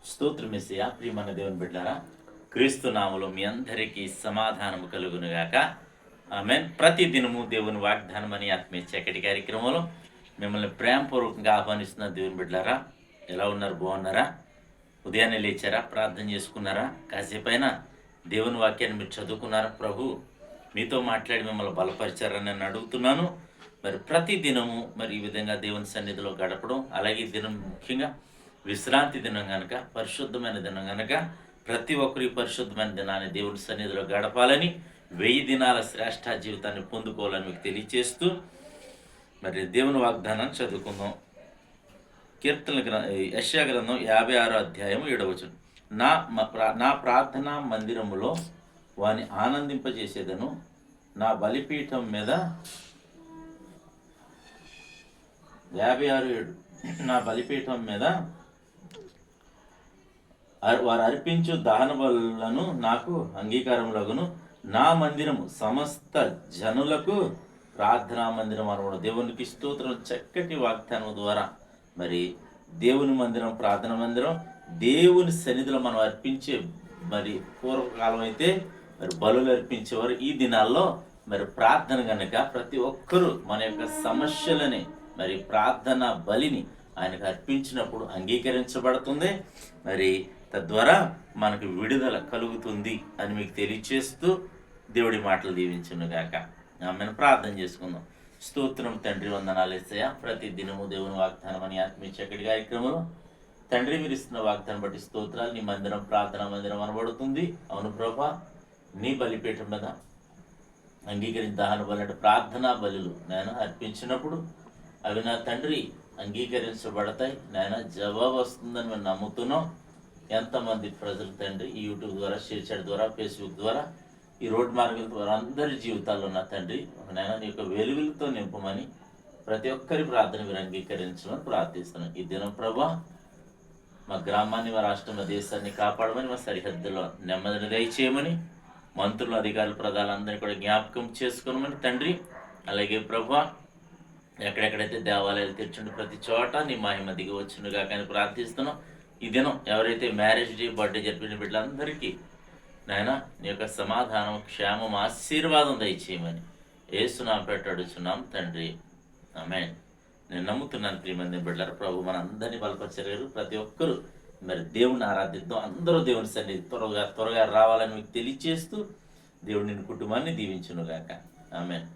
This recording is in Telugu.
స్తోత్రం యేసయ్యా. ప్రియమైన దేవుని బిడ్డారా, క్రీస్తు నామములో మీ అందరికీ సమాధానము కలుగునుగాక. ఆమేన్. ప్రతి దినము దేవుని వాగ్దానం అని ఆత్మీయ చక్కటి కార్యక్రమంలో మిమ్మల్ని ప్రేమపూర్వకంగా ఆహ్వానిస్తున్న దేవుని బిడ్డారా, ఎలా ఉన్నారు? బాగున్నారా? ఉదయాన్నే లేచారా? ప్రార్థన చేసుకున్నారా? కాసేపైనా దేవుని వాక్యాన్ని మీరు చదువుకున్నారా? ప్రభు మీతో మాట్లాడి మిమ్మల్ని బలపరిచారని నేను అడుగుతున్నాను. మరి ప్రతి దినము మరి ఈ విధంగా దేవుని సన్నిధిలో గడపడం, అలాగే ఈ దినం ముఖ్యంగా విశ్రాంతి దినం కనుక, పరిశుద్ధమైన దినం కనుక ప్రతి ఒక్కరు ఈ పరిశుద్ధమైన దినాన్ని దేవుని సన్నిధిలో గడపాలని, 1000 దినాల శ్రేష్ఠ జీవితాన్ని పొందుకోవాలని మీకు తెలియచేస్తూ మరి దేవుని వాగ్దానాన్ని చదువుకుందాం. యెషయా గ్రంథం 56వ అధ్యాయం 7వ వచనం. నా ప్రార్థనా మందిరములో వాని ఆనందింపజేసేదను, నా బలిపీఠం మీద 56:7 నా బలిపీఠం మీద వారు అర్పించు దహన బలులను నాకు అంగీకారములగును, నా మందిరము సమస్త జనులకు ప్రార్థనా మందిరం అనమాట. దేవునికి స్తోత్రం. చక్కటి వాగ్దానం ద్వారా మరి దేవుని మందిరం, ప్రార్థన మందిరం, దేవుని సన్నిధిలో మనం అర్పించే, మరి పూర్వకాలం అయితే మరి బలులు అర్పించేవారు. ఈ దినాల్లో మరి ప్రార్థన కనుక ప్రతి ఒక్కరూ మన యొక్క సమస్యలని, మరి ప్రార్థన బలిని ఆయనకు అర్పించినప్పుడు అంగీకరించబడుతుంది. మరి తద్వారా మనకు విడుదల కలుగుతుంది అని మీకు తెలియచేస్తూ దేవుడి మాటలు దీవించునుగాక. ఆమెను ప్రార్థన చేసుకుందాం. స్తోత్రం తండ్రి, వందనాలు యేసయ్యా. ప్రతి దినము దేవుని వాగ్దానం అని ఆత్మీయ చక్కటి కార్యక్రమంలో తండ్రి మీరు ఇస్తున్న వాగ్దానం బట్టి స్తోత్రాలు. నీ మందిరం ప్రార్థనా మందిరం అనబడుతుంది. అవును ప్రభా, నీ బలిపీఠం మీద అంగీకరించి దహన బలి ప్రార్థనా బలులు నేను అర్పించినప్పుడు అవి నా తండ్రి అంగీకరించబడతాయి. నాయన జవాబు వస్తుందని మేము నమ్ముతున్నాం. ఎంతమంది ప్రజలు తండ్రి ఈ యూట్యూబ్ ద్వారా, షేర్ చాట్ ద్వారా, ఫేస్బుక్ ద్వారా, ఈ రోడ్ మార్గాల ద్వారా అందరి జీవితాల్లో నా తండ్రి నాయన నీ యొక్క వెలుగులతో నింపమని ప్రతి ఒక్కరి ప్రార్థన మీరు అంగీకరించమని ప్రార్థిస్తున్నాను. ఈ దినం ప్రభా మా గ్రామాన్ని, మా రాష్ట్రం, మా దేశాన్ని కాపాడమని, మా సరిహద్దులో నెమ్మదిని దయచేయమని, మంత్రులు, అధికారులు, ప్రజలందరినీ కూడా జ్ఞాపకం చేసుకోమని తండ్రి. అలాగే ప్రభా ఎక్కడెక్కడైతే దేవాలయాలు తెచ్చుండి ప్రతి చోట నీ మహిమ దిగి వచ్చునుగా కానీ ప్రార్థిస్తున్నాం. ఈ దినం ఎవరైతే మ్యారేజ్ డే, బర్త్డే జరిపిన బిడ్డలందరికీ నాయన నీ యొక్క సమాధానం, క్షేమం, ఆశీర్వాదం దయచేయమని యేసునామమున పెట్టడుచున్నాం తండ్రి. ఆమేన్. నేను నమ్ముతున్నాను ప్రియమైన బిడ్డలారా, ప్రభు మన అందరినీ బలపరిచారు. ప్రతి ఒక్కరూ మరి దేవుని ఆరాధిద్దాం. అందరూ దేవుని సన్నిధి త్వరగా రావాలని మీకు తెలియచేస్తూ దేవుడి కుటుంబాన్ని దీవించునుగాక. ఆమేన్.